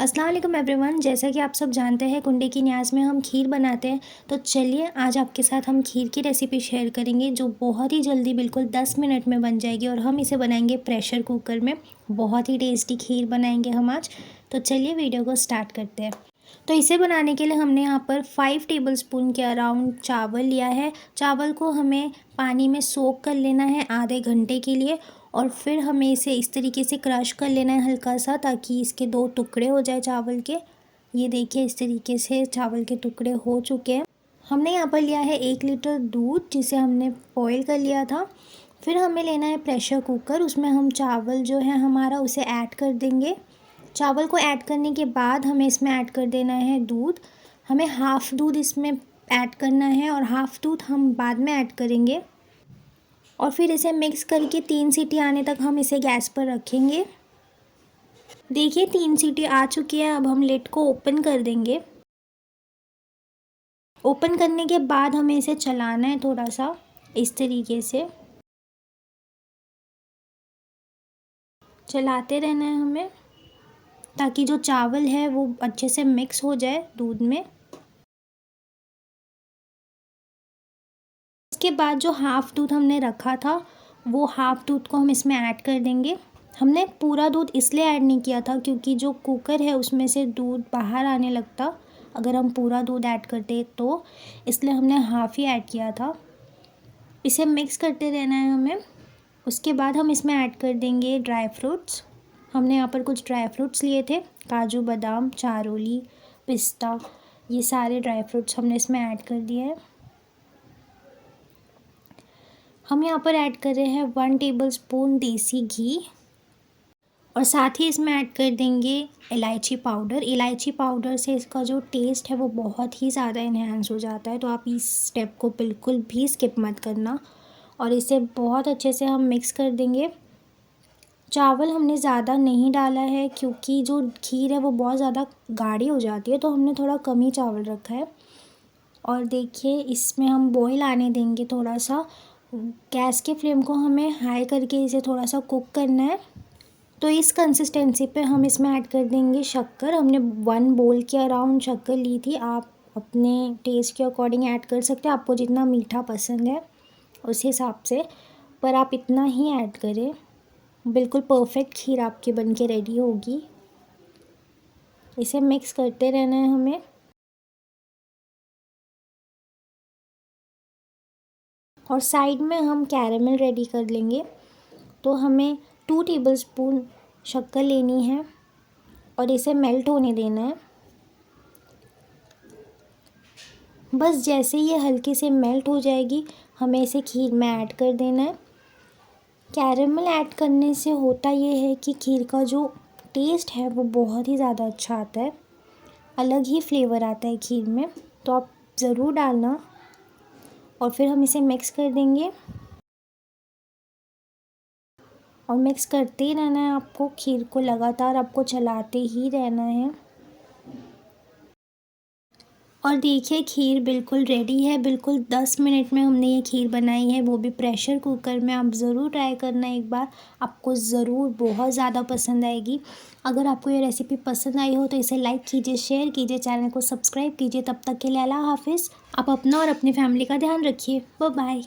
अस्सलाम वालेकुम एवरीवन। जैसा कि आप सब जानते हैं कुंडे की न्याज़ में हम खीर बनाते हैं। तो चलिए आज आपके साथ हम खीर की रेसिपी शेयर करेंगे जो बहुत ही जल्दी बिल्कुल 10 मिनट में बन जाएगी और हम इसे बनाएंगे प्रेशर कुकर में। बहुत ही टेस्टी खीर बनाएंगे हम आज। तो चलिए वीडियो को स्टार्ट करते हैं। तो इसे बनाने के लिए हमने यहाँ पर 5 टेबलस्पून के अराउंड चावल लिया है। चावल को हमें पानी में सोक कर लेना है आधे घंटे के लिए और फिर हमें इसे इस तरीके से क्रश कर लेना है हल्का सा, ताकि इसके 2 टुकड़े हो जाए चावल के। ये देखिए इस तरीके से चावल के टुकड़े हो चुके हैं। हमने यहाँ पर लिया है 1 लीटर दूध जिसे हमने बॉईल कर लिया था। फिर हमें लेना है प्रेशर कुकर, उसमें हम चावल जो है हमारा उसे ऐड कर देंगे। चावल को ऐड करने के बाद हमें इसमें ऐड कर देना है दूध। हमें हाफ़ दूध इसमें ऐड करना है और हाफ़ दूध हम बाद में ऐड करेंगे। और फिर इसे मिक्स करके 3 सीटी आने तक हम इसे गैस पर रखेंगे। देखिए 3 सीटी आ चुकी है। अब हम लिड को ओपन कर देंगे। ओपन करने के बाद हमें इसे चलाना है थोड़ा सा इस तरीके से, चलाते रहना है हमें, ताकि जो चावल है वो अच्छे से मिक्स हो जाए दूध में। इसके बाद जो हाफ़ दूध हमने रखा था वो हाफ़ दूध को हम इसमें ऐड कर देंगे। हमने पूरा दूध इसलिए ऐड नहीं किया था क्योंकि जो कुकर है उसमें से दूध बाहर आने लगता अगर हम पूरा दूध ऐड करते, तो इसलिए हमने हाफ़ ही ऐड किया था। इसे मिक्स करते रहना है हमें। उसके बाद हम इसमें ऐड कर देंगे ड्राई फ्रूट्स। हमने यहाँ पर कुछ ड्राई फ्रूट्स लिए थे, काजू बादाम, चारोली, पिस्ता, ये सारे ड्राई फ्रूट्स हमने इसमें ऐड कर दिए हैं। हम यहाँ पर ऐड कर रहे हैं 1 टेबलस्पून देसी घी और साथ ही इसमें ऐड कर देंगे इलायची पाउडर। इलायची पाउडर से इसका जो टेस्ट है वो बहुत ही ज़्यादा इन्हेंस हो जाता है, तो आप इस स्टेप को बिल्कुल भी स्किप मत करना। और इसे बहुत अच्छे से हम मिक्स कर देंगे। चावल हमने ज़्यादा नहीं डाला है क्योंकि जो खीर है वो बहुत ज़्यादा गाढ़ी हो जाती है, तो हमने थोड़ा कम ही चावल रखा है। और देखिए इसमें हम बॉईल आने देंगे थोड़ा सा। गैस के फ्लेम को हमें हाई करके इसे थोड़ा सा कुक करना है। तो इस कंसिस्टेंसी पे हम इसमें ऐड कर देंगे शक्कर। हमने 1 बोल के अराउंड शक्कर ली थी। आप अपने टेस्ट के अकॉर्डिंग ऐड कर सकते हैं, आपको जितना मीठा पसंद है उस हिसाब से, पर आप इतना ही ऐड करें। बिल्कुल परफेक्ट खीर आपकी बन के रेडी होगी। इसे मिक्स करते रहना है हमें। और साइड में हम कैरेमल रेडी कर लेंगे। तो हमें 2 टेबलस्पून शक्कर लेनी है और इसे मेल्ट होने देना है। बस जैसे ये हल्के से मेल्ट हो जाएगी हमें इसे खीर में ऐड कर देना है। कैरेमल ऐड करने से होता ये है कि खीर का जो टेस्ट है वो बहुत ही ज़्यादा अच्छा आता है, अलग ही फ्लेवर आता है खीर में, तो आप ज़रूर डालना। और फिर हम इसे मिक्स कर देंगे और मिक्स करते ही रहना है आपको। खीर को लगातार आपको चलाते ही रहना है। और देखिए खीर बिल्कुल रेडी है। बिल्कुल 10 मिनट में हमने ये खीर बनाई है, वो भी प्रेशर कुकर में। आप ज़रूर ट्राई करना एक बार, आपको ज़रूर बहुत ज़्यादा पसंद आएगी। अगर आपको ये रेसिपी पसंद आई हो तो इसे लाइक कीजिए, शेयर कीजिए, चैनल को सब्सक्राइब कीजिए। तब तक के लिए अल्लाह हाफ़िज़। आप अपना और अपनी फैमिली का ध्यान रखिए। Bye bye.